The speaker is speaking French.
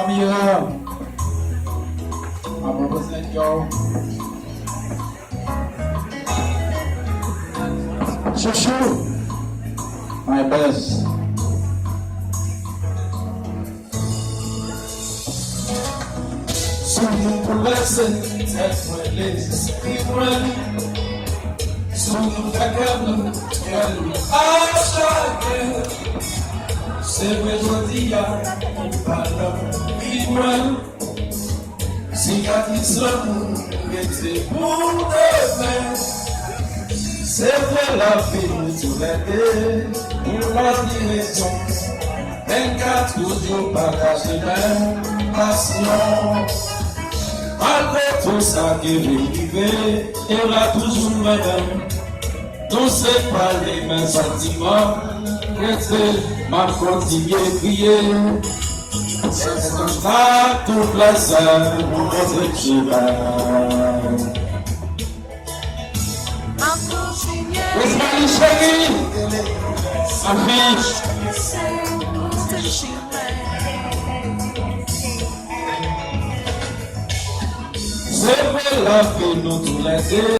famille. I represent y'all. Chouchou, my best. Sunu blessing, that's what it is. Sunu kakablu, kalu ashake. Sewe jodia, ipala, igual. Cicatrice était pour demain. C'est vrai la vie, tout l'été, pour la direction. 24 toujours partage les mêmes passions. Malgré tout ça qui est arrivé, elle a toujours même. Non, c'est pas les mêmes sentiments. Restez, m'a continué à crier. C'est un tas tout plaisir pour votre cheval. Where's my Shaggy? Afiche. C'est vrai la vie, nous tous les deux.